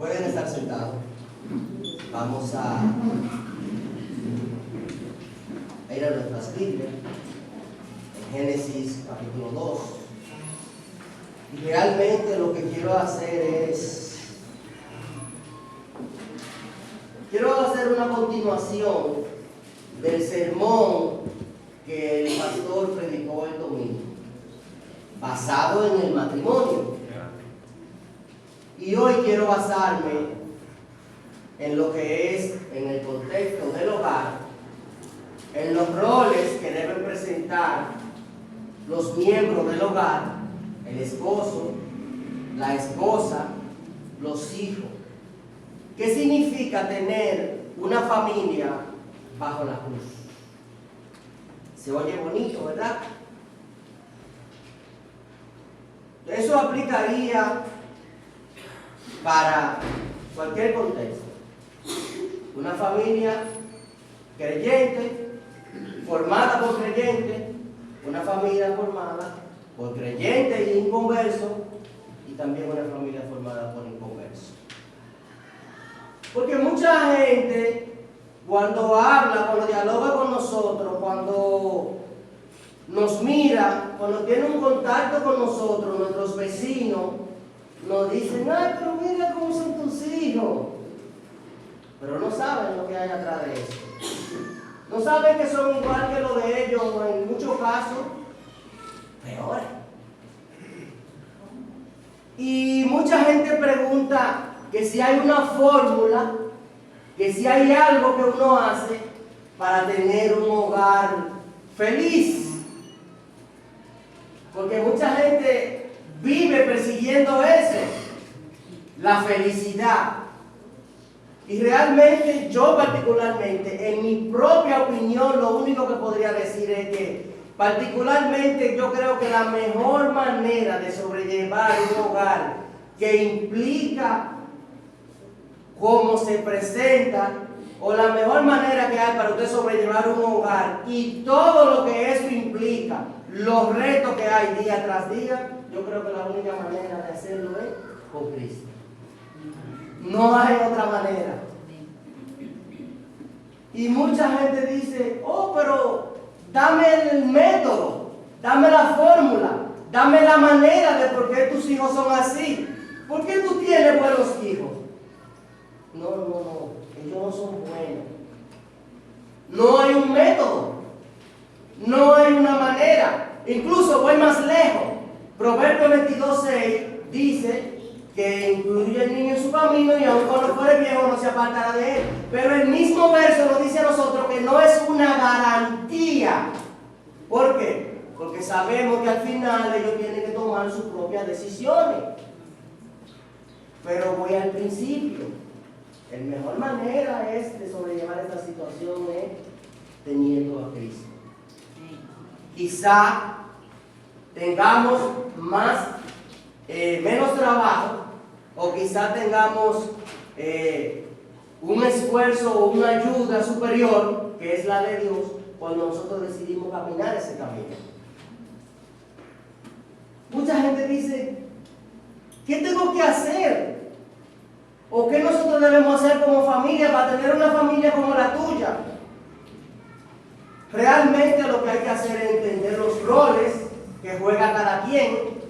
Pueden estar sentados. Vamos a ir a nuestras Biblias, en Génesis capítulo 2. Y realmente lo que quiero hacer una continuación del sermón que el pastor predicó el domingo, basado en el matrimonio. Y hoy quiero basarme en lo que es, en el contexto del hogar, en los roles que deben presentar los miembros del hogar, el esposo, la esposa, los hijos. ¿Qué significa tener una familia bajo la cruz? Se oye bonito, ¿verdad? Eso aplicaría para cualquier contexto. Una familia creyente, formada por creyentes, una familia formada por creyentes y inconversos, y también una familia formada por inconversos. Porque mucha gente, cuando habla, cuando dialoga con nosotros, cuando nos mira, cuando tiene un contacto con nosotros, nuestros vecinos, nos dicen: ay, pero mira cómo son tus hijos. Pero no saben lo que hay atrás de eso. No saben que son igual que lo de ellos, o en muchos casos, peor. Y mucha gente pregunta que si hay una fórmula, que si hay algo que uno hace para tener un hogar feliz. Porque mucha gente vive persiguiendo eso, la felicidad. Y realmente, yo particularmente, en mi propia opinión, lo único que podría decir es que particularmente yo creo que la mejor manera de sobrellevar un hogar que implica cómo se presenta, o la mejor manera que hay para usted sobrellevar un hogar y todo lo que eso implica, los retos que hay día tras día, yo creo que la única manera de hacerlo es con Cristo. No hay otra manera. Y mucha gente dice: oh, pero dame el método, dame la fórmula, dame la manera de por qué tus hijos son así. ¿Por qué tú tienes buenos hijos? No, ellos no son buenos. No hay un método, no hay una manera. Incluso voy más lejos. Proverbios 22:6 dice que incluye el niño en su camino y aun cuando fuere viejo no se apartará de él. Pero el mismo verso nos dice a nosotros que no es una garantía. ¿Por qué? Porque sabemos que al final ellos tienen que tomar sus propias decisiones. Pero voy al principio. La mejor manera de sobrellevar esta situación es teniendo a Cristo. Quizá tengamos menos trabajo, o quizá tengamos un esfuerzo o una ayuda superior, que es la de Dios, cuando nosotros decidimos caminar ese camino. Mucha gente dice: ¿qué tengo que hacer? ¿O qué nosotros debemos hacer como familia para tener una familia como la tuya? Realmente lo que hay que hacer es entender los roles que juega cada quien,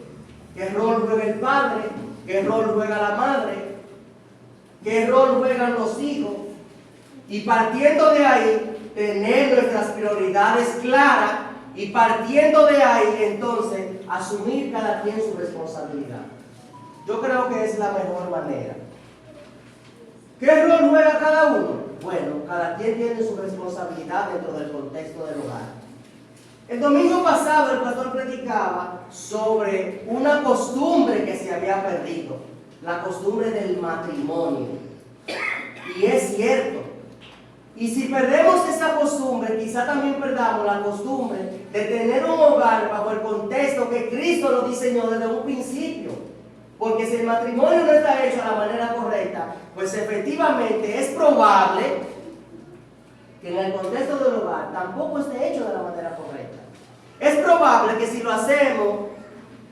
qué rol juega el padre, qué rol juega la madre, qué rol juegan los hijos, y partiendo de ahí, tener nuestras prioridades claras, y partiendo de ahí, entonces, asumir cada quien su responsabilidad. Yo creo que es la mejor manera. ¿Qué rol juega cada uno? Bueno, cada quien tiene su responsabilidad dentro del contexto del hogar. El domingo pasado el pastor predicaba sobre una costumbre que se había perdido, la costumbre del matrimonio. Y es cierto. Y si perdemos esa costumbre, quizá también perdamos la costumbre de tener un hogar bajo el contexto que Cristo lo diseñó desde un principio. Porque si el matrimonio no está hecho de la manera correcta, pues efectivamente es probable que en el contexto del hogar tampoco esté hecho de la manera correcta. Es probable que si lo hacemos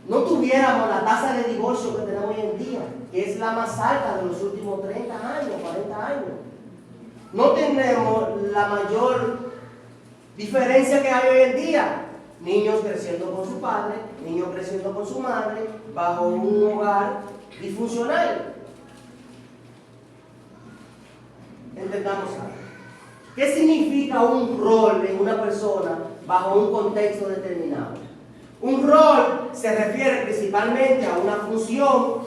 no tuviéramos la tasa de divorcio que tenemos hoy en día, que es la más alta de los últimos 30 años, 40 años. No tenemos la mayor diferencia que hay hoy en día. Niños creciendo con su padre, niños creciendo con su madre, bajo un hogar disfuncional. Entendamos algo. ¿Qué significa un rol en una persona bajo un contexto determinado? Un rol se refiere principalmente a una función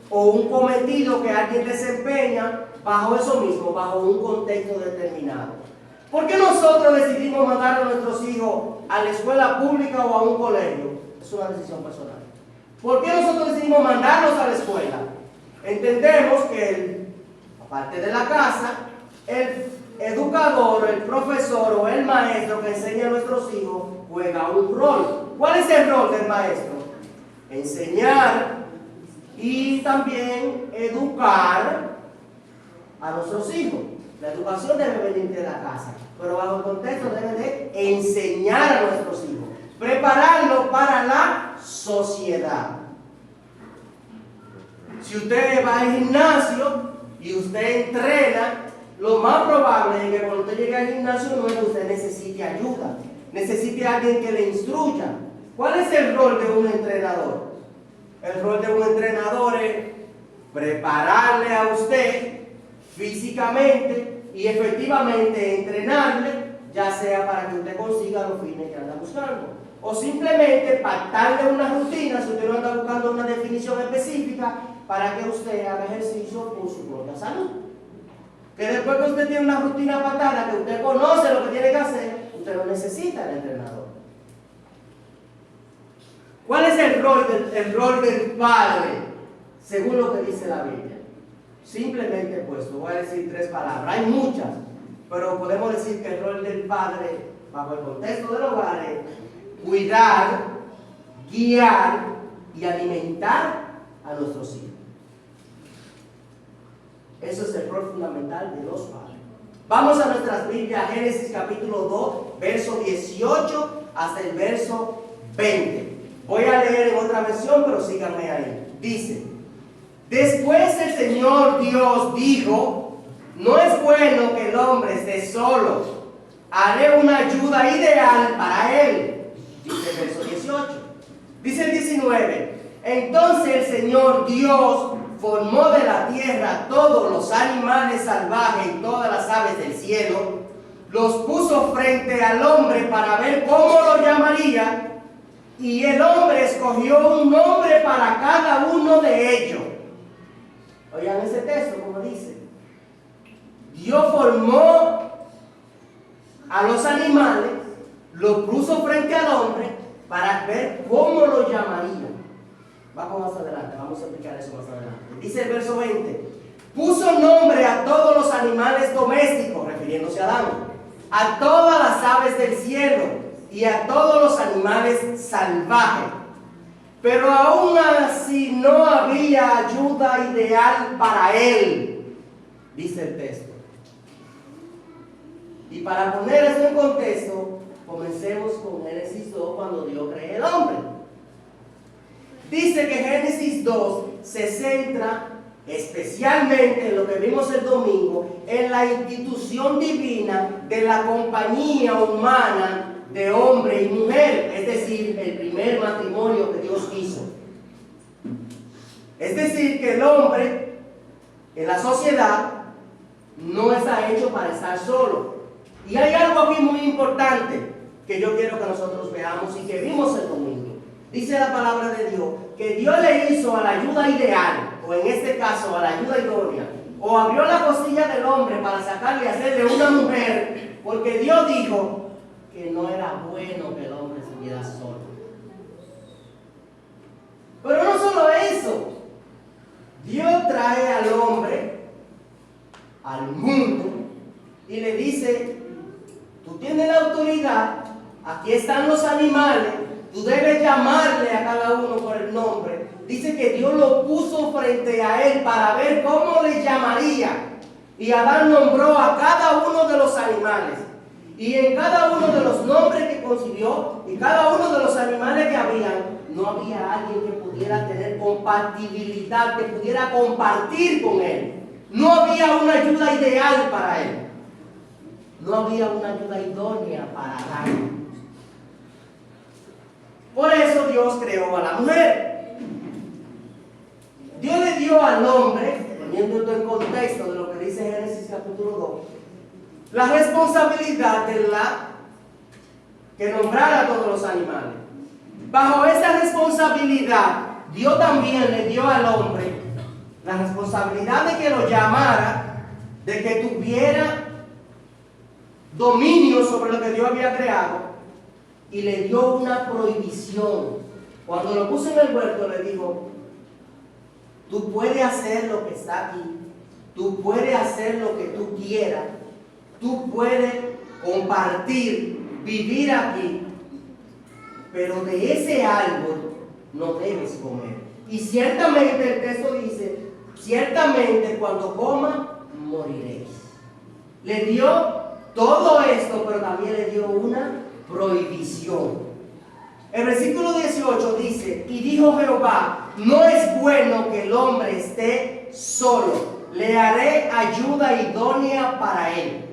o un cometido que alguien desempeña bajo eso mismo, bajo un contexto determinado. ¿Por qué nosotros decidimos mandar a nuestros hijos a la escuela pública o a un colegio? Es una decisión personal. ¿Por qué nosotros decidimos mandarlos a la escuela? Entendemos que, aparte de la casa, el educador, el profesor o el maestro que enseña a nuestros hijos juega un rol. ¿Cuál es el rol del maestro? Enseñar y también educar a nuestros hijos. La educación debe venir de la casa, pero bajo el contexto debe de enseñar a nuestros hijos, prepararlos para la sociedad. Si usted va al gimnasio y usted entrena, lo más probable es que cuando usted llegue al gimnasio nuevo usted necesite ayuda, necesite a alguien que le instruya. ¿Cuál es el rol de un entrenador? El rol de un entrenador es prepararle a usted físicamente y efectivamente entrenarle, ya sea para que usted consiga los fines que anda buscando, o simplemente pactarle una rutina si usted no anda buscando una definición específica para que usted haga ejercicio por su propia salud. Que después que usted tiene una rutina pactada, que usted conoce lo que tiene que hacer, usted no necesita el entrenador. ¿Cuál es el rol del padre según lo que dice la Biblia? Simplemente puesto, voy a decir 3 palabras, hay muchas, pero podemos decir que el rol del padre, bajo el contexto del hogar, es cuidar, guiar y alimentar a nuestros hijos. Eso es el rol fundamental de los padres. Vamos a nuestras Biblias, Génesis capítulo 2, verso 18 hasta el verso 20. Voy a leer en otra versión, pero síganme ahí. Dice: después el Señor Dios dijo, no es bueno que el hombre esté solo, haré una ayuda ideal para él. Dice el verso 18. Dice el 19, entonces el Señor Dios formó de la tierra todos los animales salvajes y todas las aves del cielo, los puso frente al hombre para ver cómo lo llamaría, y el hombre escogió un nombre para cada uno de ellos. Oigan ese texto como dice. Dios formó a los animales, los puso frente al hombre para ver cómo lo llamaría. Vamos más adelante, vamos a explicar eso más adelante. Dice el verso 20, puso nombre a todos los animales domésticos, refiriéndose a Adán, a todas las aves del cielo y a todos los animales salvajes. Pero aún así no había ayuda ideal para él, dice el texto. Y para poner esto en contexto, comencemos con Génesis 2, cuando Dios crea el hombre. Dice que Génesis 2 se centra especialmente en lo que vimos el domingo, en la institución divina de la compañía humana de hombre y mujer, es decir, el primer matrimonio que Dios hizo. Es decir, que el hombre en la sociedad no está hecho para estar solo. Y hay algo aquí muy importante que yo quiero que nosotros veamos y que vimos el domingo. Dice la palabra de Dios que Dios le hizo a la ayuda ideal, o en este caso a la ayuda idónea, o abrió la costilla del hombre para sacarle y hacerle una mujer, porque Dios dijo que no era bueno que el hombre se quedara solo. Pero no solo eso, Dios trae al hombre al mundo y le dice, tú tienes la autoridad, aquí están los animales, tú debes llamarle a cada uno por el nombre. Dice que Dios lo puso frente a él para ver cómo le llamaría. Y Adán nombró a cada uno de los animales. Y en cada uno de los nombres que concibió y cada uno de los animales que habían, no había alguien que pudiera tener compatibilidad, que pudiera compartir con él. No había una ayuda ideal para él. No había una ayuda idónea para dar. Por eso Dios creó a la mujer. Dios le dio al hombre, poniendo esto en contexto de lo que dice Génesis capítulo 2, la responsabilidad de que nombrara a todos los animales. Bajo esa responsabilidad, Dios también le dio al hombre la responsabilidad de que lo llamara, de que tuviera dominio sobre lo que Dios había creado, y le dio una prohibición. Cuando lo puso en el huerto, le dijo: tú puedes hacer lo que está aquí, tú puedes hacer lo que tú quieras, tú puedes compartir, vivir aquí, pero de ese árbol no debes comer. Y ciertamente el texto dice: ciertamente cuando coma, moriréis. Le dio todo esto, pero también le dio una prohibición. El versículo 18 dice: y dijo Jehová, no es bueno que el hombre esté solo, le haré ayuda idónea para él.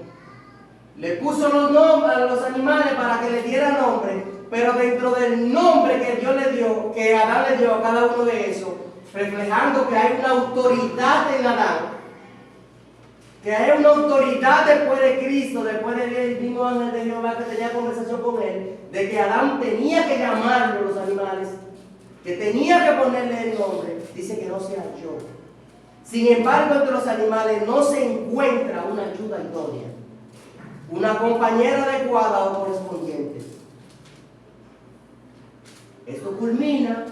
Le puso los nombres a los animales para que le diera nombre, pero dentro del nombre que Dios le dio, que Adán le dio a cada uno de esos, reflejando que hay una autoridad en Adán, que hay una autoridad después de Cristo, después del mismo ángel de Jehová que tenía conversación con él, de que Adán tenía que llamarlo los animales, que tenía que ponerle el nombre. Dice que no se halló. Sin embargo, entre los animales no se encuentra una ayuda idónea, una compañera adecuada o correspondiente. Esto culmina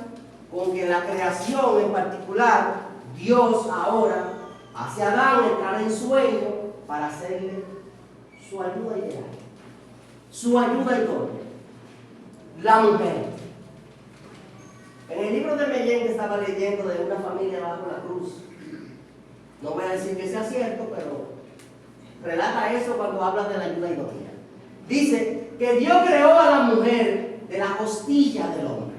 con que la creación en particular, Dios ahora hace a Adán entrar en sueño para hacerle su ayuda ideal, su ayuda idónea, la mujer. En el libro de Mellén que estaba leyendo de una familia bajo la cruz, no voy a decir que sea cierto, pero relata eso cuando habla de la ayuda idónea. Dice que Dios creó a la mujer de la costilla del hombre.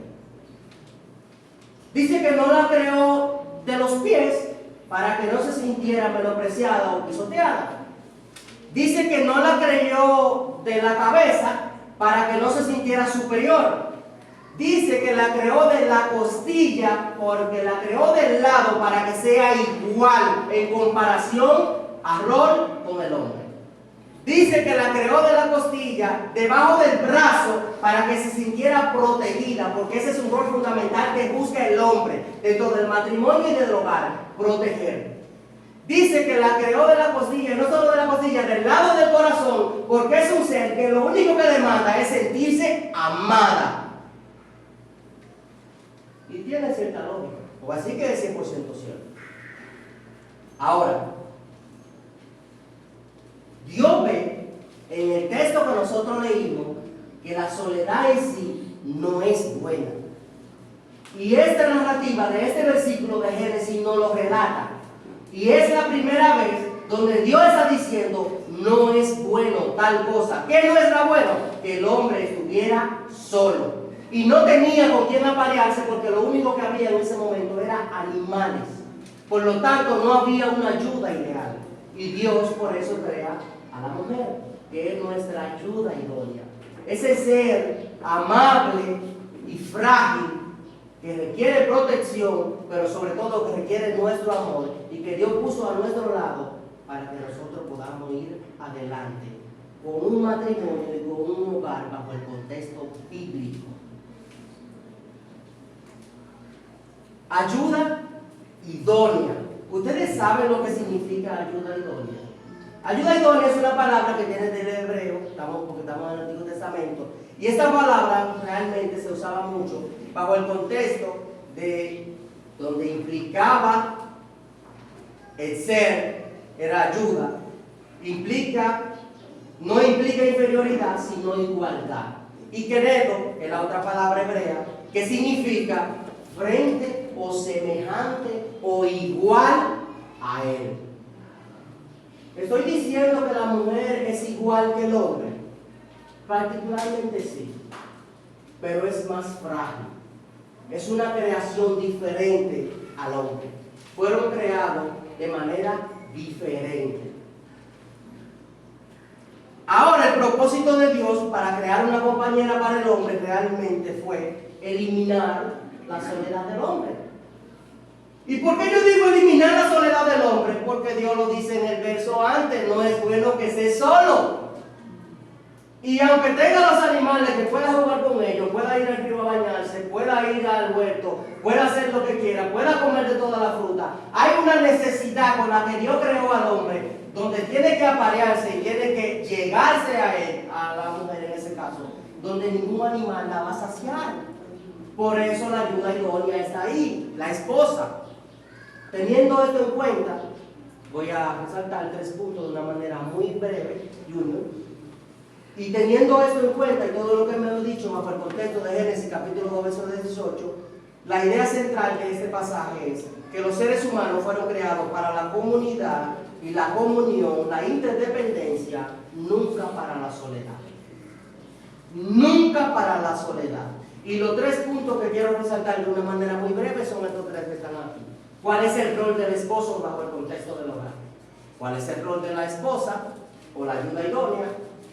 Dice que no la creó de los pies para que no se sintiera menospreciada o pisoteada. Dice que no la creó de la cabeza para que no se sintiera superior. Dice que la creó de la costilla porque la creó del lado para que sea igual en comparación a rol con el hombre. Dice que la creó de la costilla debajo del brazo para que se sintiera protegida, porque ese es un rol fundamental que busca el hombre dentro del matrimonio y del hogar, proteger. Dice que la creó de la costilla, y no solo de la costilla, del lado del corazón, porque es un ser que lo único que demanda es sentirse amada. Y tiene cierta lógica, o así que es 100% cierto. Ahora, Dios ve en el texto que nosotros leímos que la soledad en sí no es buena. Y esta narrativa de este versículo de Génesis nos lo relata. Y es la primera vez donde Dios está diciendo: no es bueno tal cosa. ¿Qué no es la bueno? Que el hombre estuviera solo. Y no tenía con quién aparearse, porque lo único que había en ese momento eran animales. Por lo tanto, no había una ayuda ideal. Y Dios por eso crea a la mujer, que es nuestra ayuda idónea. Ese ser amable y frágil, que requiere protección, pero sobre todo que requiere nuestro amor, y que Dios puso a nuestro lado para que nosotros podamos ir adelante con un matrimonio y con un hogar bajo el contexto bíblico. Ayuda idónea. Ustedes saben lo que significa ayuda idónea. Ayuda idónea es una palabra que viene del hebreo, porque estamos en el Antiguo Testamento, y esta palabra realmente se usaba mucho bajo el contexto de donde implicaba el ser, era ayuda, no implica inferioridad, sino igualdad. Y queredo es la otra palabra hebrea que significa frente o semejante o igual a él. ¿Estoy diciendo que la mujer es igual que el hombre? Particularmente sí, pero es más frágil. es una creación diferente al hombre. Fueron creados de manera diferente. Ahora, el propósito de Dios para crear una compañera para el hombre realmente fue eliminar la soledad del hombre. ¿Y por qué yo digo eliminar la soledad del hombre? Porque Dios lo dice en el verso antes, no es bueno que esté solo. Y aunque tenga los animales, que pueda jugar con ellos, pueda ir al río a bañarse, pueda ir al huerto, pueda hacer lo que quiera, pueda comer de toda la fruta, hay una necesidad con la que Dios creó al hombre, donde tiene que aparearse y tiene que llegarse a él, a la mujer en ese caso, donde ningún animal la va a saciar. Por eso la ayuda idónea está ahí, la esposa. Teniendo esto en cuenta, voy a resaltar 3 puntos de una manera muy breve, Junior. Y teniendo esto en cuenta y todo lo que me he dicho bajo el contexto de Génesis capítulo 2, verso 18, la idea central de este pasaje es que los seres humanos fueron creados para la comunidad y la comunión, la interdependencia, nunca para la soledad. Nunca para la soledad. Y los 3 puntos que quiero resaltar de una manera muy breve son estos 3 que están aquí. ¿Cuál es el rol del esposo bajo el contexto del hogar? ¿Cuál es el rol de la esposa o la ayuda idónea?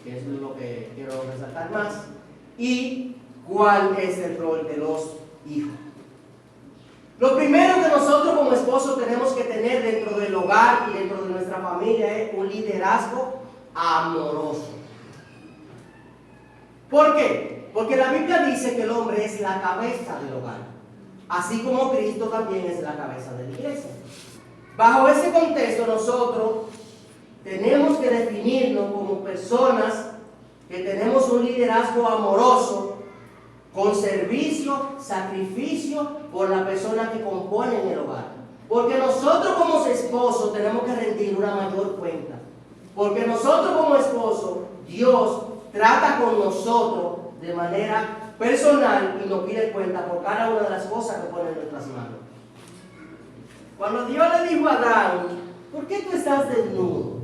Que es lo que quiero resaltar más. ¿Y cuál es el rol de los hijos? Lo primero que nosotros como esposos tenemos que tener dentro del hogar y dentro de nuestra familia es un liderazgo amoroso. ¿Por qué? Porque la Biblia dice que el hombre es la cabeza del hogar, así como Cristo también es la cabeza de la iglesia. Bajo ese contexto nosotros tenemos que definirnos como personas que tenemos un liderazgo amoroso, con servicio, sacrificio por la persona que compone el hogar. Porque nosotros como esposos tenemos que rendir una mayor cuenta. Porque nosotros como esposos, Dios trata con nosotros de manera personal y nos pide cuenta por cada una de las cosas que pone en nuestras manos. Cuando Dios le dijo a Adán, ¿por qué tú estás desnudo?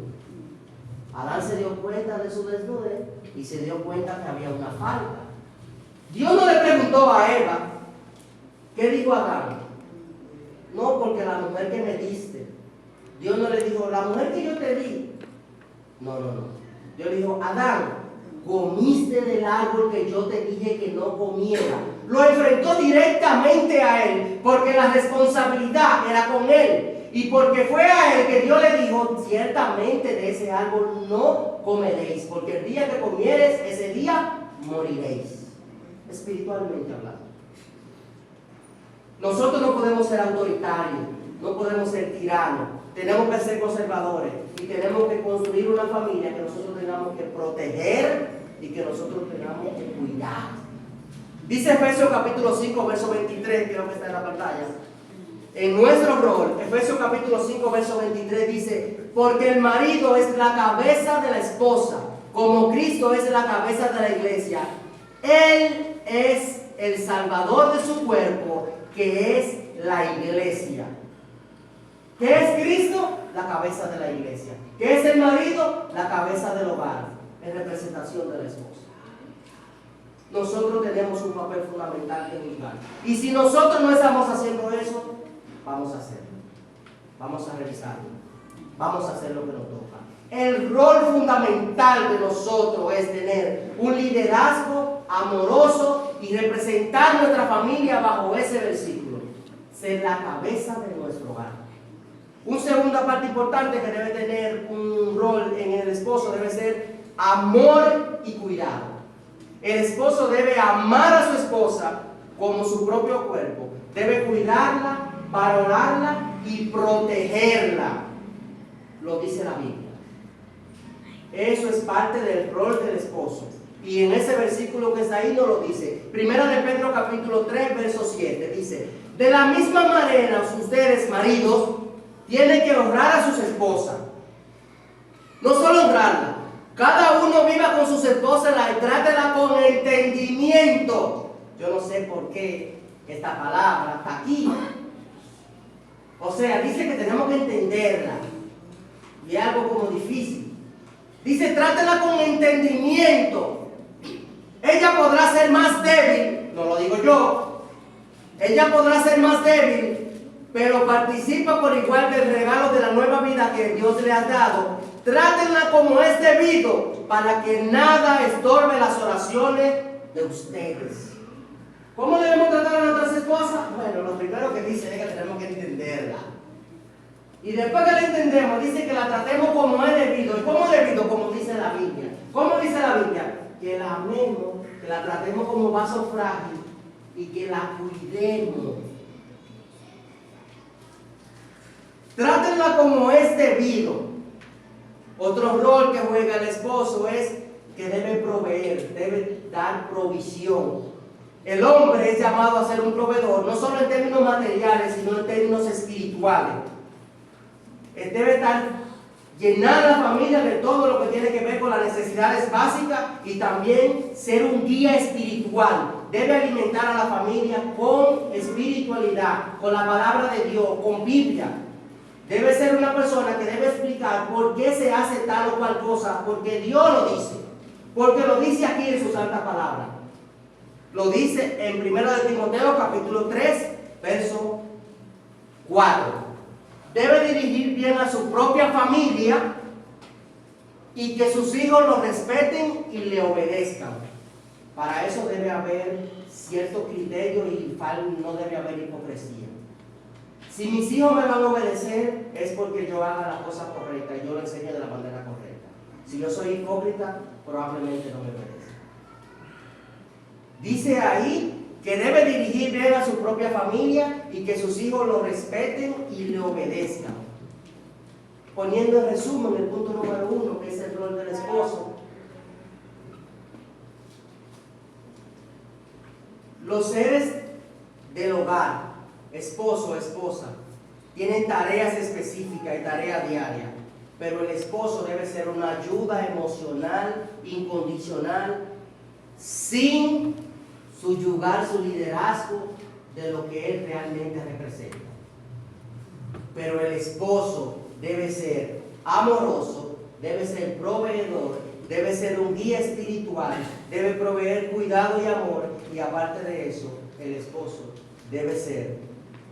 Adán se dio cuenta de su desnudez y se dio cuenta que había una falta. Dios no le preguntó a Eva, ¿qué dijo Adán? No, porque la mujer que me diste. Dios no le dijo, la mujer que yo te di. No. Dios le dijo, Adán, comiste del árbol que yo te dije que no comiera. Lo enfrentó directamente a él, porque la responsabilidad era con él. Y porque fue a él que Dios le dijo, ciertamente de ese árbol no comeréis, porque el día que comieres, ese día moriréis. Espiritualmente hablando. Nosotros no podemos ser autoritarios, no podemos ser tiranos, tenemos que ser conservadores y tenemos que construir una familia que nosotros tengamos que proteger y que nosotros tengamos que cuidar. Dice Efesios capítulo 5, verso 23, creo que está en la pantalla. En nuestro rol, Efesios capítulo 5, verso 23 dice, porque el marido es la cabeza de la esposa, como Cristo es la cabeza de la iglesia. Él es el salvador de su cuerpo, que es la iglesia. ¿Qué es Cristo? La cabeza de la iglesia. ¿Qué es el marido? La cabeza del hogar, en representación de la esposa. Nosotros tenemos un papel fundamental que jugar. Y si nosotros no estamos haciendo eso, vamos a hacerlo. Vamos a revisarlo. Vamos a hacer lo que nos toca. El rol fundamental de nosotros es tener un liderazgo amoroso y representar nuestra familia bajo ese versículo. Ser la cabeza de nuestro hogar. Una segunda parte importante que debe tener un rol en el esposo debe ser amor y cuidado. El esposo debe amar a su esposa como su propio cuerpo. Debe cuidarla, valorarla y protegerla. Lo dice la Biblia. Eso es parte del rol del esposo. Y en ese versículo que está ahí nos lo dice. Primera de Pedro capítulo 3, verso 7. Dice, de la misma manera ustedes, maridos, tienen que honrar a sus esposas. No solo honrarla. Cada uno viva con sus esposas y trátela con entendimiento. Yo no sé por qué esta palabra está aquí. O sea, dice que tenemos que entenderla. Y es algo como difícil. Dice, trátela con entendimiento. Ella podrá ser más débil, no lo digo yo. Ella podrá ser más débil, pero participa por igual del regalo de la nueva vida que Dios le ha dado. Trátenla como es debido, para que nada estorbe las oraciones de ustedes. ¿Cómo debemos tratar a nuestras esposas? Bueno, lo primero que dice es que tenemos que entenderla. Y después que la entendemos, dice que la tratemos como es debido. ¿Y cómo es debido? Como dice la Biblia. ¿Cómo dice la Biblia? Que la amemos, que la tratemos como vaso frágil y que la cuidemos. Trátenla como es debido. Otro rol que juega el esposo es que debe proveer, debe dar provisión. El hombre es llamado a ser un proveedor, no solo en términos materiales, sino en términos espirituales. Él debe llenar a la familia de todo lo que tiene que ver con las necesidades básicas y también ser un guía espiritual. Debe alimentar a la familia con espiritualidad, con la palabra de Dios, con Biblia. Debe ser una persona que debe explicar por qué se hace tal o cual cosa, porque Dios lo dice. Porque lo dice aquí en su santa palabra. Lo dice en 1 Timoteo capítulo 3, verso 4. Debe dirigir bien a su propia familia y que sus hijos lo respeten y le obedezcan. Para eso debe haber cierto criterio y no debe haber hipocresía. Si mis hijos me van a obedecer es porque yo haga la cosa correcta y yo lo enseño de la manera correcta. Si yo soy hipócrita, probablemente no me obedezcan. Dice ahí que debe dirigir bien a su propia familia y que sus hijos lo respeten y le obedezcan. Poniendo en resumen el punto número 1, que es el rol del esposo. Los seres del hogar, esposo, esposa, tienen tareas específicas y tareas diarias, pero el esposo debe ser una ayuda emocional, incondicional, sin subyugar su liderazgo de lo que él realmente representa. Pero el esposo debe ser amoroso, debe ser proveedor, debe ser un guía espiritual, debe proveer cuidado y amor, y aparte de eso, el esposo debe ser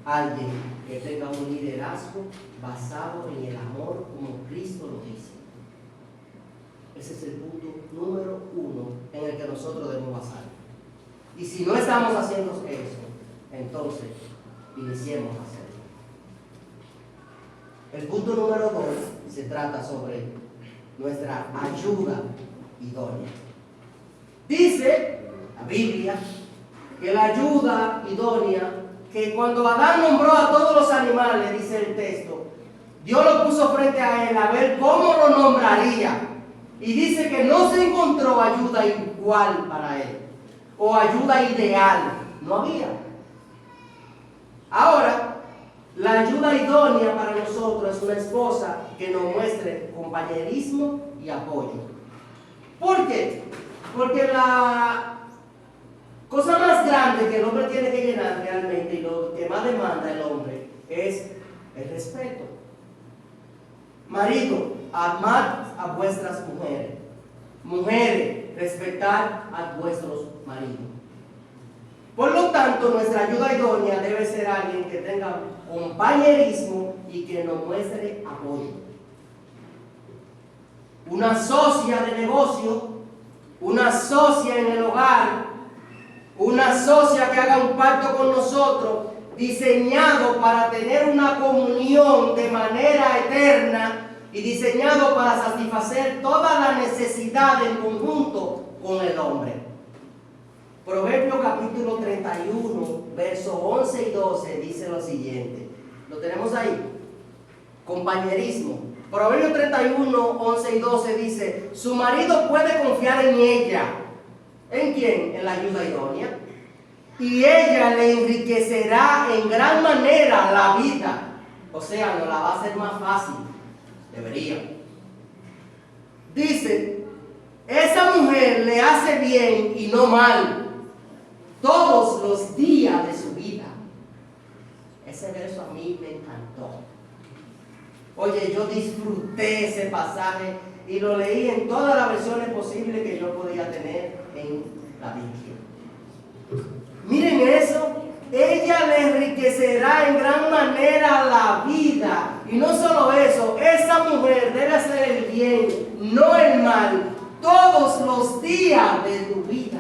alguien que tenga un liderazgo basado en el amor como Cristo lo dice. Ese es el punto número 1 en el que nosotros debemos basar. Y si no estamos haciendo eso, entonces iniciemos a hacerlo. El punto número 2 se trata sobre nuestra ayuda idónea. Dice la Biblia que la ayuda idónea, que cuando Adán nombró a todos los animales, dice el texto, Dios lo puso frente a él a ver cómo lo nombraría. Y dice que no se encontró ayuda igual para él, o ayuda ideal. No había. Ahora, la ayuda idónea para nosotros es una esposa que nos muestre compañerismo y apoyo. ¿Por qué? Porque la cosa más grande que el hombre tiene que llenar realmente y lo que más demanda el hombre es el respeto. Marido, amad a vuestras mujeres. Mujeres, respetad a vuestros maridos. Por lo tanto, nuestra ayuda idónea debe ser alguien que tenga compañerismo y que nos muestre apoyo. Una socia de negocio, una socia en el hogar, una socia que haga un pacto con nosotros, diseñado para tener una comunión de manera eterna y diseñado para satisfacer toda la necesidad en conjunto con el hombre. Proverbios capítulo 31, versos 11 y 12 dice lo siguiente. ¿Lo tenemos ahí? Compañerismo. Proverbios 31, 11 y 12 dice: su marido puede confiar en ella. ¿En quién? En la ayuda idónea. Y ella le enriquecerá en gran manera la vida. O sea, nos la va a hacer más fácil. Debería. Dice: esa mujer le hace bien y no mal todos los días de su vida. Ese verso a mí me encantó. Oye, yo disfruté ese pasaje y lo leí en todas las versiones posibles que yo podía tener en la Biblia. Miren eso, ella enriquecerá en gran manera la vida. Y no solo eso, esa mujer debe hacer el bien, no el mal, todos los días de tu vida.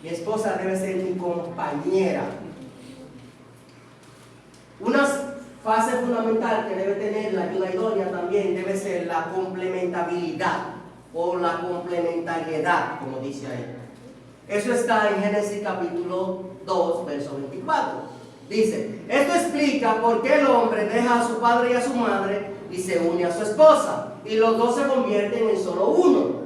Mi esposa debe ser mi compañera. Una fase fundamental que debe tener la ayuda idónea también debe ser la complementabilidad o la complementariedad, como dice ahí. Eso está en Génesis capítulo 2, verso 24. Dice, esto explica por qué el hombre deja a su padre y a su madre y se une a su esposa, y los dos se convierten en solo uno.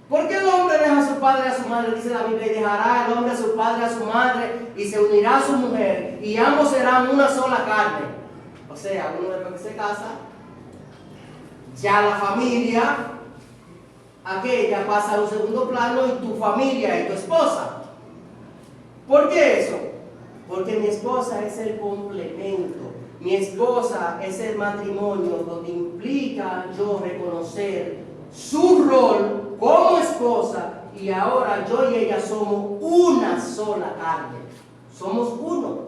¿Por qué el hombre deja a su padre y a su madre? Dice la Biblia, y dejará el hombre a su padre y a su madre, y se unirá a su mujer, y ambos serán una sola carne. O sea, uno después que se casa, ya la familia aquella pasa a un segundo plano, y tu familia y tu esposa. ¿Por qué eso? Porque mi esposa es el complemento. Mi esposa es el matrimonio donde implica yo reconocer su rol como esposa, y ahora yo y ella somos una sola carne. Somos uno.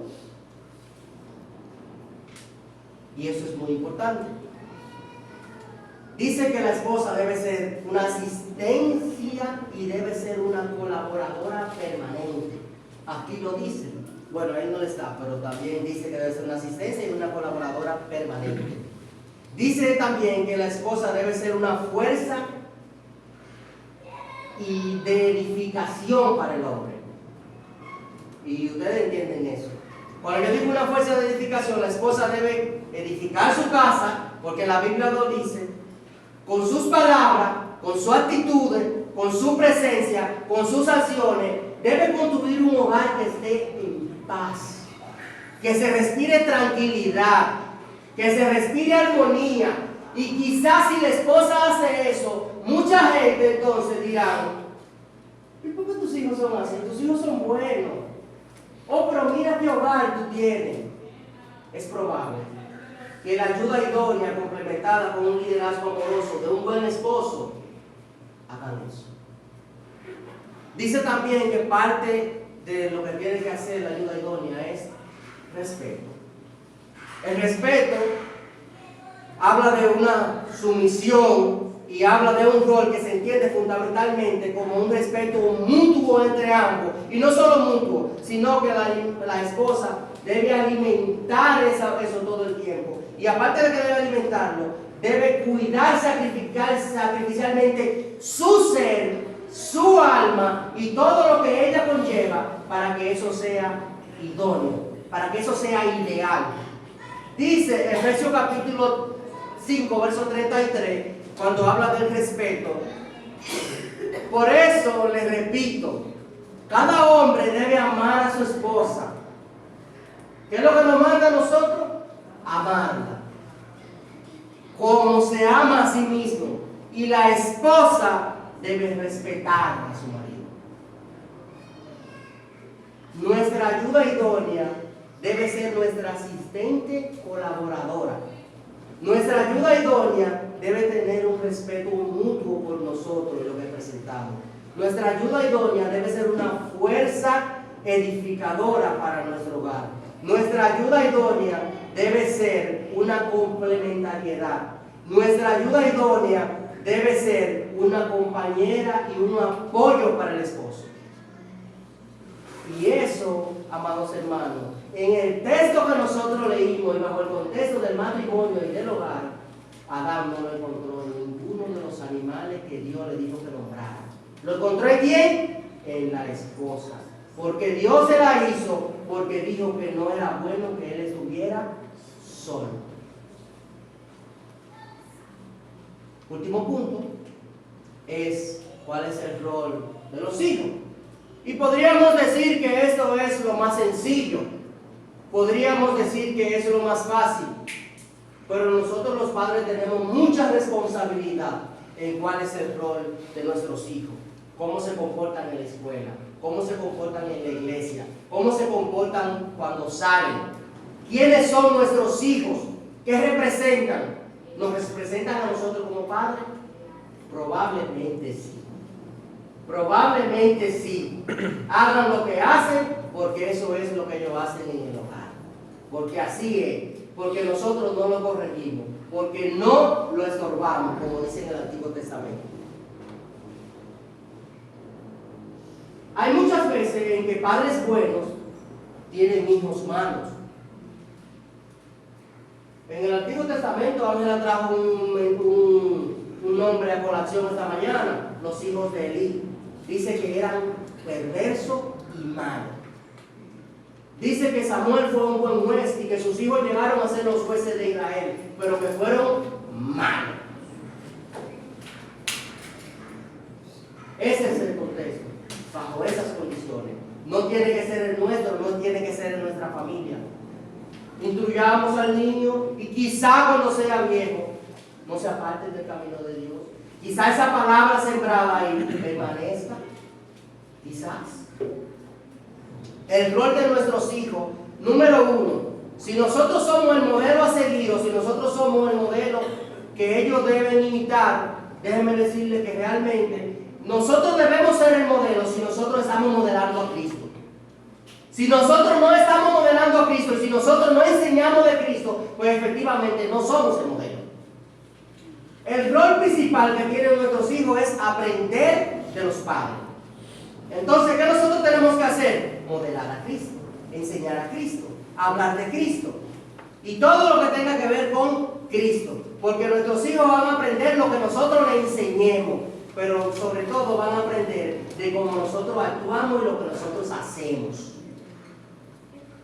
Y eso es muy importante. Dice que la esposa debe ser una asistencia y debe ser una colaboradora permanente. Aquí lo dice. Bueno, ahí no está, pero también dice que debe ser una asistencia y una colaboradora permanente. Dice también que la esposa debe ser una fuerza y de edificación para el hombre. Y ustedes entienden eso. Cuando yo digo una fuerza de edificación, la esposa debe edificar su casa, porque la Biblia lo dice, con sus palabras, con su actitud, con su presencia, con sus acciones. Debe construir un hogar que esté en paz, que se respire tranquilidad, que se respire armonía. Y quizás si la esposa hace eso, mucha gente entonces dirá, ¿y por qué tus hijos son así? Tus hijos son buenos. Oh, pero mira qué hogar tú tienes. Es probable que la ayuda idónea complementada con un liderazgo amoroso de un buen esposo hagan eso. Dice también que parte de lo que tiene que hacer la ayuda idónea es respeto. El respeto habla de una sumisión y habla de un rol que se entiende fundamentalmente como un respeto mutuo entre ambos. Y no solo mutuo, sino que la esposa debe alimentar eso todo el tiempo. Y aparte de que debe alimentarlo, debe cuidar, sacrificar sacrificialmente su ser, su alma y todo lo que ella conlleva para que eso sea idóneo, para que eso sea ideal. Dice Efesios capítulo 5, verso 33, cuando habla del respeto: por eso les repito, cada hombre debe amar a su esposa. ¿Qué es lo que nos manda a nosotros? Amarla como se ama a sí mismo. Y la esposa debe respetar a su marido. Nuestra ayuda idónea debe ser nuestra asistente colaboradora. Nuestra ayuda idónea debe tener un respeto mutuo por nosotros y lo que presentamos. Nuestra ayuda idónea debe ser una fuerza edificadora para nuestro hogar. Nuestra ayuda idónea debe ser una complementariedad. Nuestra ayuda idónea debe ser una compañera y un apoyo para el esposo. Y eso, amados hermanos, en el texto que nosotros leímos y bajo el contexto del matrimonio y del hogar, Adán no lo encontró en ninguno de los animales que Dios le dijo que nombrara. ¿Lo encontró en quién? En la esposa. Porque Dios se la hizo, porque dijo que no era bueno que él estuviera solo. Último punto es cuál es el rol de los hijos. Y podríamos decir que esto es lo más sencillo. Podríamos decir que es lo más fácil. Pero nosotros los padres tenemos mucha responsabilidad en cuál es el rol de nuestros hijos. Cómo se comportan en la escuela, cómo se comportan en la iglesia, cómo se comportan cuando salen. ¿Quiénes son nuestros hijos? ¿Qué representan? ¿Nos representan a nosotros como padres? Probablemente sí. Probablemente sí. Hagan lo que hacen porque eso es lo que ellos hacen en el hogar. Porque así es, porque nosotros no lo corregimos, porque no lo estorbamos, como dice en el Antiguo Testamento. Hay muchas veces en que padres buenos tienen hijos malos. En el Antiguo Testamento, Ángela trajo un nombre a colación esta mañana, los hijos de Elí. Dice que eran perversos y malos. Dice que Samuel fue un buen juez y que sus hijos llegaron a ser los jueces de Israel, pero que fueron malos. Ese es el contexto, bajo esas condiciones. No tiene que ser el nuestro, no tiene que ser en nuestra familia. Instruyamos al niño y quizá cuando sea viejo no se aparte del camino de Dios. Quizá esa palabra sembrada ahí permanezca. Quizás. El rol de nuestros hijos, número uno, si nosotros somos el modelo a seguir, o si nosotros somos el modelo que ellos deben imitar, déjenme decirles que realmente nosotros debemos ser el modelo si nosotros estamos modelando a Cristo. Si nosotros no estamos modelando a Cristo y si nosotros no enseñamos de Cristo, pues efectivamente no somos el modelo. El rol principal que tienen nuestros hijos es aprender de los padres. Entonces, ¿qué nosotros tenemos que hacer? Modelar a Cristo, enseñar a Cristo, hablar de Cristo y todo lo que tenga que ver con Cristo, porque nuestros hijos van a aprender lo que nosotros les enseñemos, pero sobre todo van a aprender de cómo nosotros actuamos y lo que nosotros hacemos.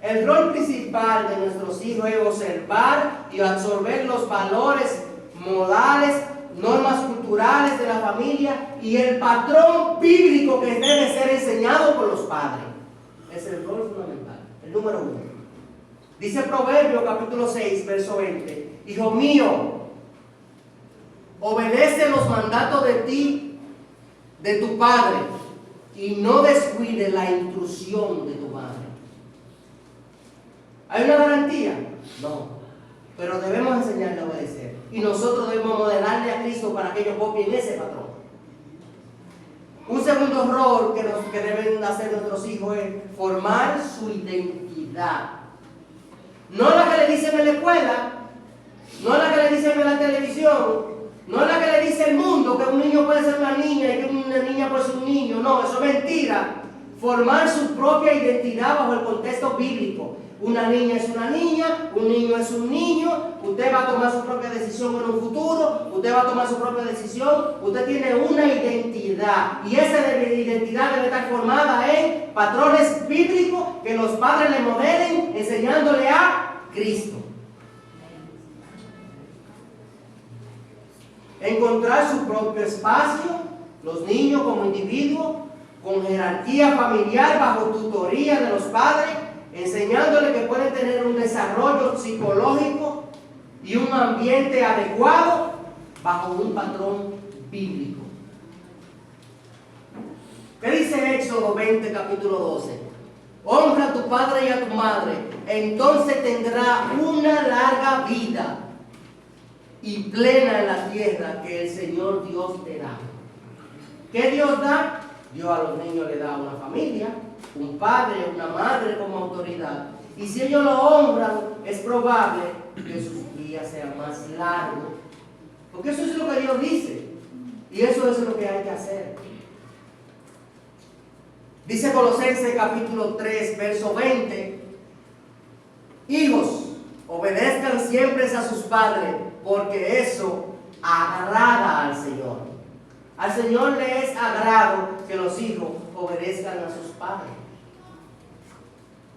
El rol principal de nuestros hijos es observar y absorber los valores morales, normas culturales de la familia y el patrón bíblico que debe ser enseñado por los padres. Es el rol fundamental, el número uno. Dice Proverbios capítulo 6, verso 20: Hijo mío, obedece los mandatos de tu padre, y no descuide la instrucción de tu madre. ¿Hay una garantía? No, pero debemos enseñarle a obedecer. Y nosotros debemos modelarle a Cristo para que ellos copien ese patrón. Un segundo rol que deben hacer nuestros hijos es formar su identidad. No la que le dicen en la escuela, no la que le dicen en la televisión, no la que le dice el mundo, que un niño puede ser una niña y que una niña puede ser un niño. No, eso es mentira. Formar su propia identidad bajo el contexto bíblico. Una niña es una niña, un niño es un niño, usted va a tomar su propia decisión en un futuro, usted va a tomar su propia decisión, usted tiene una identidad y esa identidad debe estar formada en patrones bíblicos que los padres le modelen enseñándole a Cristo. Encontrar su propio espacio, los niños como individuos, con jerarquía familiar bajo tutoría de los padres, enseñándole que pueden tener un desarrollo psicológico y un ambiente adecuado bajo un patrón bíblico. ¿Qué dice Éxodo 20, capítulo 12? Honra a tu padre y a tu madre, entonces tendrá una larga vida y plena en la tierra que el Señor Dios te da. ¿Qué Dios da? Dios a los niños le da una familia, un padre, una madre como autoridad. Y si ellos lo honran, es probable que sus días sean más largos. Porque eso es lo que Dios dice. Y eso es lo que hay que hacer. Dice Colosenses capítulo 3, verso 20. Hijos, obedezcan siempre a sus padres, porque eso agrada al Señor. Al Señor le es agrado que los hijos obedezcan a sus padres.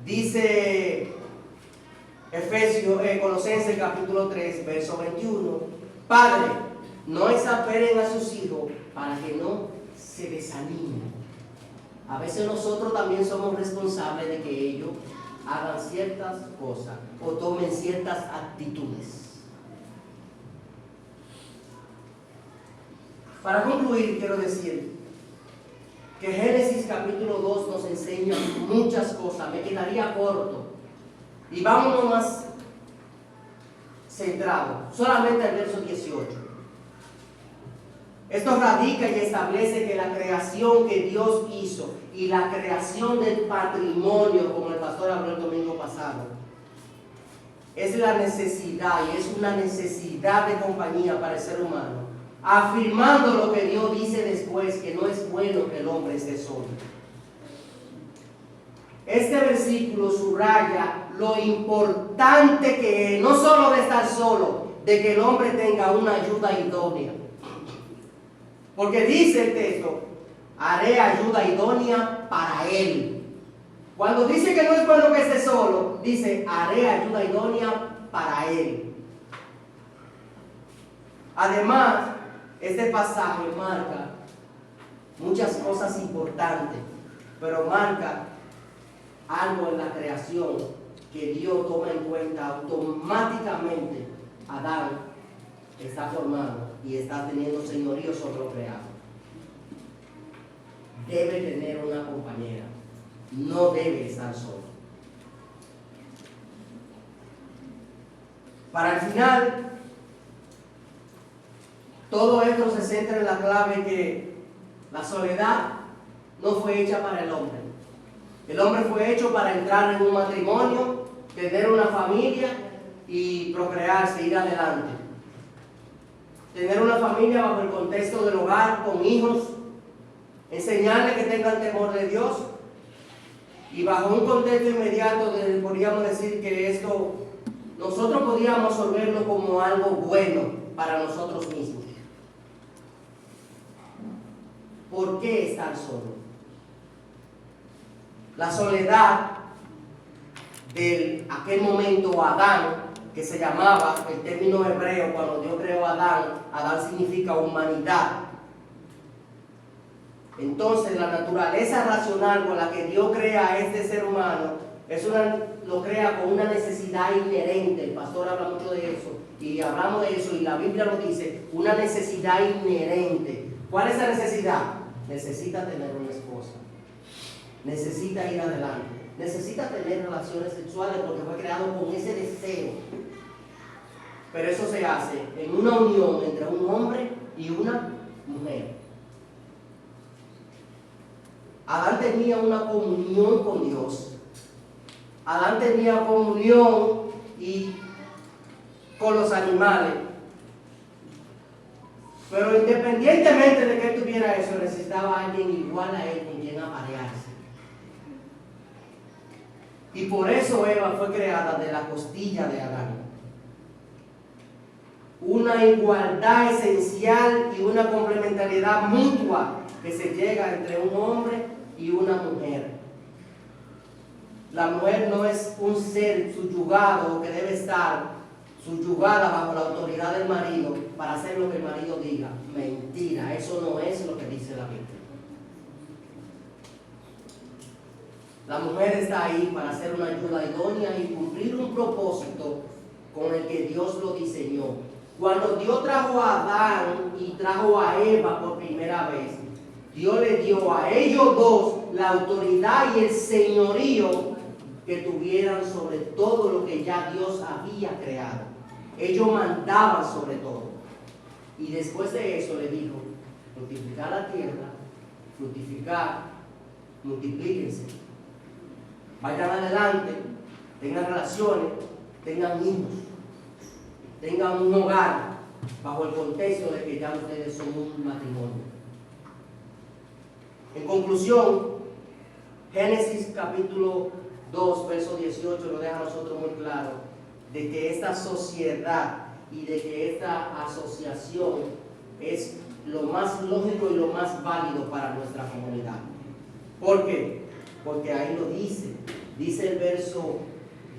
Dice Colosenses capítulo 3, verso 21. Padre, no exasperen a sus hijos para que no se desanimen. A veces nosotros también somos responsables de que ellos hagan ciertas cosas o tomen ciertas actitudes. Para concluir, quiero decir que Génesis capítulo 2 nos enseña muchas cosas. Me quedaría corto. Y vámonos más centrado, solamente al verso 18. Esto radica y establece que la creación que Dios hizo y la creación del patrimonio, como el pastor habló el domingo pasado, es la necesidad y es una necesidad de compañía para el ser humano, afirmando lo que Dios dice después, que no es bueno que el hombre esté solo. Este versículo subraya lo importante que es, no solo de estar solo, de que el hombre tenga una ayuda idónea. Porque dice el texto, haré ayuda idónea para él. Cuando dice que no es bueno que esté solo, dice, haré ayuda idónea para él. Además, este pasaje marca muchas cosas importantes, pero marca algo en la creación que Dios toma en cuenta automáticamente. Adán está formado y está teniendo señorío sobre lo creado. Debe tener una compañera, no debe estar solo. Para el final, todo esto se centra en la clave que la soledad no fue hecha para el hombre. El hombre fue hecho para entrar en un matrimonio, tener una familia y procrearse, ir adelante. Tener una familia bajo el contexto del hogar, con hijos, enseñarles que tengan temor de Dios, y bajo un contexto inmediato podríamos decir que esto nosotros podíamos absorberlo como algo bueno para nosotros mismos. ¿Por qué estar solo? La soledad de aquel momento Adán, que se llamaba, el término hebreo, cuando Dios creó a Adán, Adán significa humanidad. Entonces la naturaleza racional con la que Dios crea a este ser humano, lo crea con una necesidad inherente. El pastor habla mucho de eso, y hablamos de eso, y la Biblia lo dice, una necesidad inherente. ¿Cuál es esa necesidad? Necesita tener una esposa, necesita ir adelante, necesita tener relaciones sexuales porque fue creado con ese deseo. Pero eso se hace en una unión entre un hombre y una mujer. Adán tenía una comunión con Dios. Adán tenía comunión con los animales. Pero independientemente de que él tuviera eso, necesitaba alguien igual a él con quien aparearse. Y por eso Eva fue creada de la costilla de Adán. Una igualdad esencial y una complementariedad mutua que se llega entre un hombre y una mujer. La mujer no es un ser subyugado que debe estar subyugada bajo la autoridad del marido para hacer lo que el marido diga. Mentira, eso no es lo que dice la Biblia. La mujer está ahí para hacer una ayuda idónea y cumplir un propósito con el que Dios lo diseñó. Cuando Dios trajo a Adán y trajo a Eva por primera vez, Dios le dio a ellos dos la autoridad y el señorío que tuvieran sobre todo lo que ya Dios había creado. Ellos mandaban sobre todo. Y después de eso le dijo, fructificar la tierra, fructificar, multiplíquense, vayan adelante, tengan relaciones, tengan hijos, tengan un hogar, bajo el contexto de que ya ustedes son un matrimonio. En conclusión, Génesis capítulo 2, verso 18 nos deja a nosotros muy claro de que esta sociedad y de que esta asociación es lo más lógico y lo más válido para nuestra comunidad. ¿Por qué? Porque ahí lo dice el verso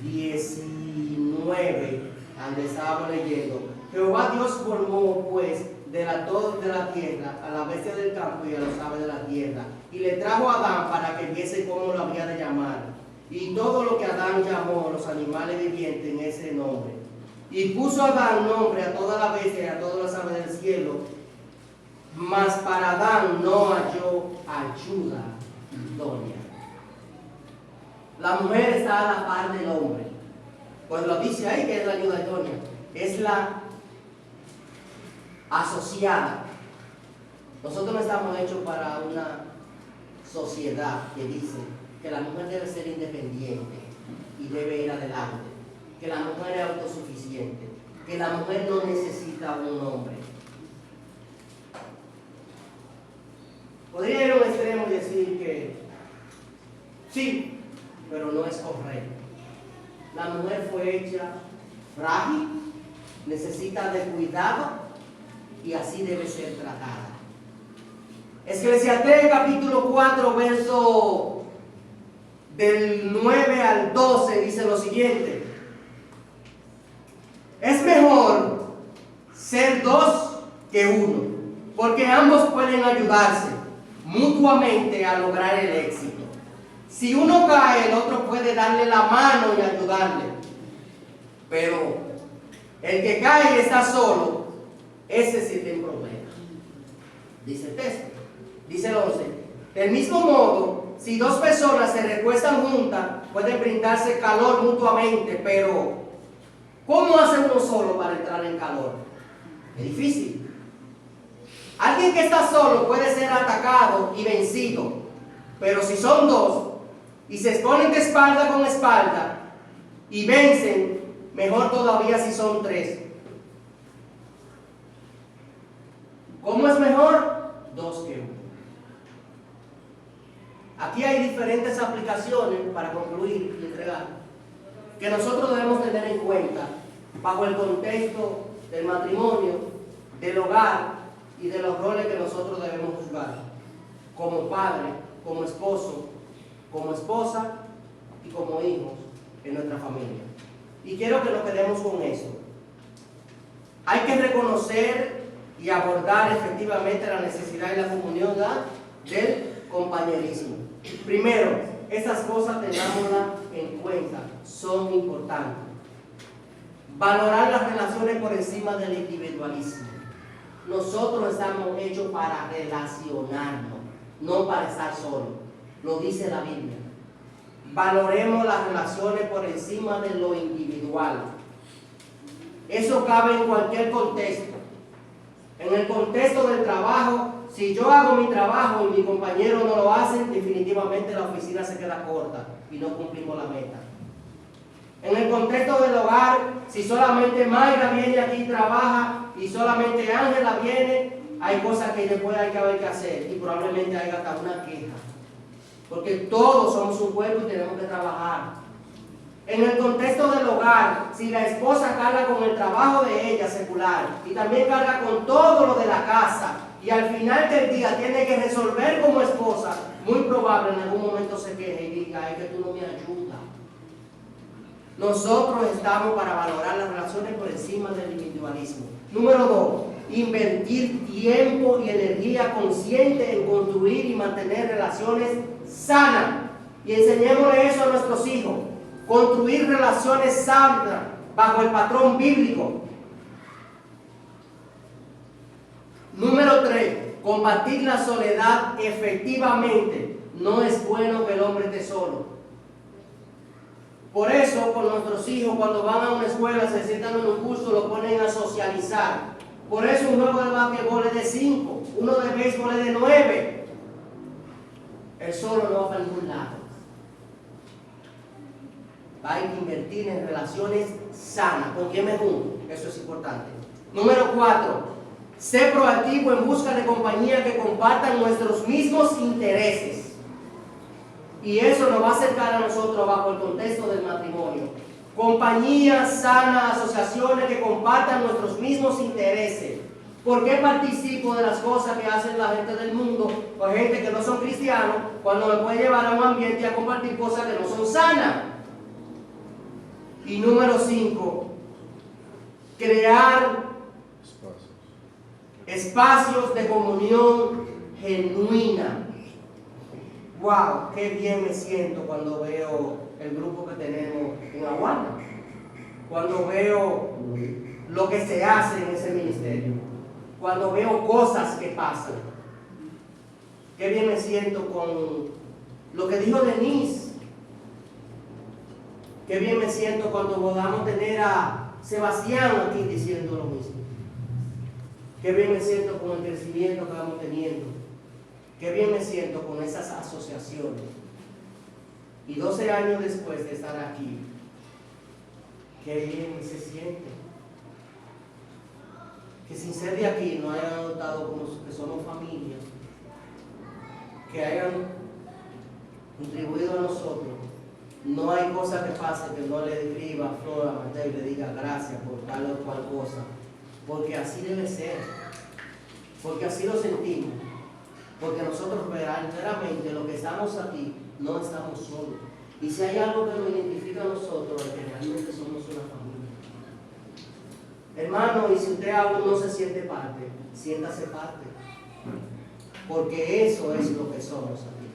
19, donde estábamos leyendo: Jehová Dios formó pues de la tierra a la bestia del campo y a los aves de la tierra, y le trajo a Adán para que viese cómo lo había de llamar. Y todo lo que Adán llamó los animales vivientes en ese nombre. Y puso Adán nombre a toda la bestia y a todas las aves del cielo, mas para Adán no halló ayuda idónea. La mujer está a la par del hombre. Pues lo dice ahí que es la ayuda idónea. Es la asociada. Nosotros no estamos hechos para una sociedad que dice que la mujer debe ser independiente y debe ir adelante, que la mujer es autosuficiente, que la mujer no necesita un hombre. Podría ir a un extremo y decir que sí, pero no es correcto. La mujer fue hecha frágil, necesita de cuidado y así debe ser tratada. Eclesiastés capítulo 4, verso del 9 al 12 dice lo siguiente: es mejor ser dos que uno, porque ambos pueden ayudarse mutuamente a lograr el éxito. Si uno cae, el otro puede darle la mano y ayudarle. Pero el que cae y está solo, ese sí tiene problemas. Dice el texto. Dice el 11. Del mismo modo, si dos personas se recuestan juntas, pueden brindarse calor mutuamente, pero ¿cómo hace uno solo para entrar en calor? Es difícil. Alguien que está solo puede ser atacado y vencido, pero si son dos y se exponen de espalda con espalda y vencen, mejor todavía si son tres. ¿Cómo es mejor? Dos que uno. Aquí hay diferentes aplicaciones para concluir y entregar que nosotros debemos tener en cuenta bajo el contexto del matrimonio, del hogar y de los roles que nosotros debemos jugar como padre, como esposo, como esposa y como hijos en nuestra familia. Y quiero que nos quedemos con eso. Hay que reconocer y abordar efectivamente la necesidad y la comunión del compañerismo. Primero, esas cosas tengámoslas en cuenta, son importantes. Valorar las relaciones por encima del individualismo. Nosotros estamos hechos para relacionarnos, no para estar solos. Lo dice la Biblia. Valoremos las relaciones por encima de lo individual. Eso cabe en cualquier contexto. En el contexto del trabajo, si yo hago mi trabajo y mi compañero no lo hace, definitivamente la oficina se queda corta y no cumplimos la meta. En el contexto del hogar, si solamente Mayra viene aquí y trabaja y solamente Ángela viene, hay cosas que después hay que hacer y probablemente haya hasta una queja. Porque todos somos un pueblo y tenemos que trabajar. En el contexto del hogar, si la esposa carga con el trabajo de ella secular y también carga con todo lo de la casa y al final del día tiene que resolver como esposa, muy probable en algún momento se queje y diga: es que tú no me ayudas. Nosotros estamos para valorar las relaciones por encima del individualismo. Número 2, invertir tiempo y energía consciente en construir y mantener relaciones sanas. Y enseñémosle eso a nuestros hijos. Construir relaciones sanas bajo el patrón bíblico. Número 3, combatir la soledad efectivamente. No es bueno que el hombre esté solo. Por eso, con nuestros hijos, cuando van a una escuela, se sientan en un curso, lo ponen a socializar. Por eso un juego de basquetbol es de 5, uno de béisbol es de 9. El solo no va a ningún lado. Hay que invertir en relaciones sanas. ¿Con quién me junto? Eso es importante. Número 4, ser proactivo en busca de compañía que compartan nuestros mismos intereses. Y eso nos va a acercar a nosotros bajo el contexto del matrimonio. Compañías sanas, asociaciones que compartan nuestros mismos intereses. ¿Por qué participo de las cosas que hacen la gente del mundo o gente que no son cristianos cuando me puede llevar a un ambiente a compartir cosas que no son sanas? Y número 5, crear espacios de comunión genuina. ¡Wow! ¡Qué bien me siento cuando veo el grupo que tenemos en Aguanta! Cuando veo lo que se hace en ese ministerio. Cuando veo cosas que pasan. ¡Qué bien me siento con lo que dijo Denise! ¡Qué bien me siento cuando podamos tener a Sebastián aquí diciendo lo mismo! Qué bien me siento con el crecimiento que vamos teniendo. Qué bien me siento con esas asociaciones. Y 12 años después de estar aquí, qué bien se siente. Que sin ser de aquí no hayan notado como que somos familia. Que hayan contribuido a nosotros. No hay cosa que pase que no le escriba a Flor, a Mateo y le diga gracias por tal o cual cosa. Porque así debe ser. Porque así lo sentimos. Porque nosotros verdaderamente los que estamos aquí no estamos solos. Y si hay algo que nos identifica a nosotros, es que realmente somos una familia. Hermano, y si usted aún no se siente parte, siéntase parte. Porque eso es lo que somos aquí.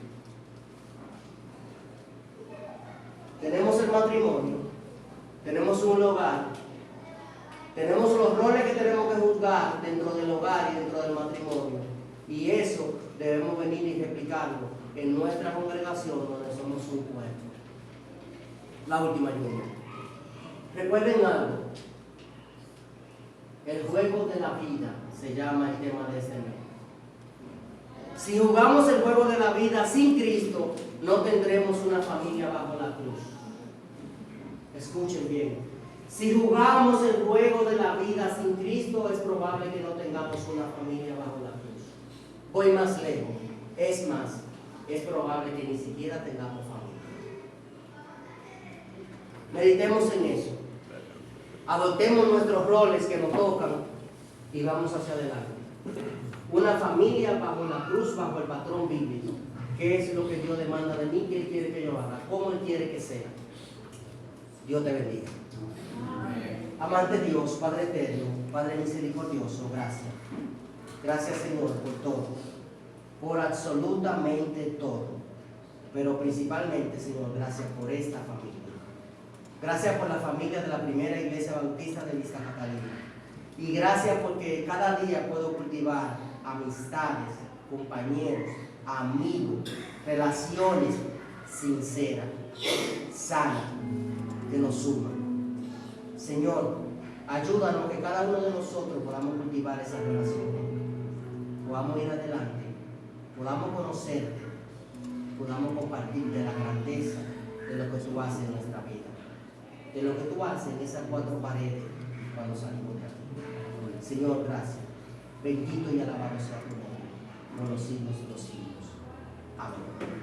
Tenemos el matrimonio, tenemos un hogar, tenemos los roles que tenemos que juzgar dentro del hogar y dentro del matrimonio. Y eso debemos venir y replicarlo en nuestra congregación donde somos un cuerpo. La última lluvia. Recuerden algo. El juego de la vida se llama el tema de este mes. Si jugamos el juego de la vida sin Cristo, no tendremos una familia bajo la cruz. Escuchen bien. Si jugamos el juego de la vida sin Cristo, es probable que no tengamos una familia bajo la cruz. Voy más lejos. Es más, es probable que ni siquiera tengamos familia. Meditemos en eso. Adoptemos nuestros roles que nos tocan y vamos hacia adelante. Una familia bajo la cruz, bajo el patrón bíblico. ¿Qué es lo que Dios demanda de mí? ¿Qué Él quiere que yo haga? ¿Cómo Él quiere que sea? Dios te bendiga. Amante Dios, Padre eterno, Padre misericordioso, gracias. Gracias, Señor, por todo. Por absolutamente todo. Pero principalmente, Señor, gracias por esta familia. Gracias por la familia de la primera iglesia bautista de Vista Catalina. Y gracias porque cada día puedo cultivar amistades, compañeros, amigos, relaciones sinceras, sanas, que nos suman. Señor, ayúdanos que cada uno de nosotros podamos cultivar esas relaciones, podamos ir adelante, podamos conocerte, podamos compartir de la grandeza de lo que tú haces en nuestra vida, de lo que tú haces en esas 4 paredes cuando salimos de aquí. Señor, gracias. Bendito y alabado sea tu nombre por los siglos de los siglos. Amén.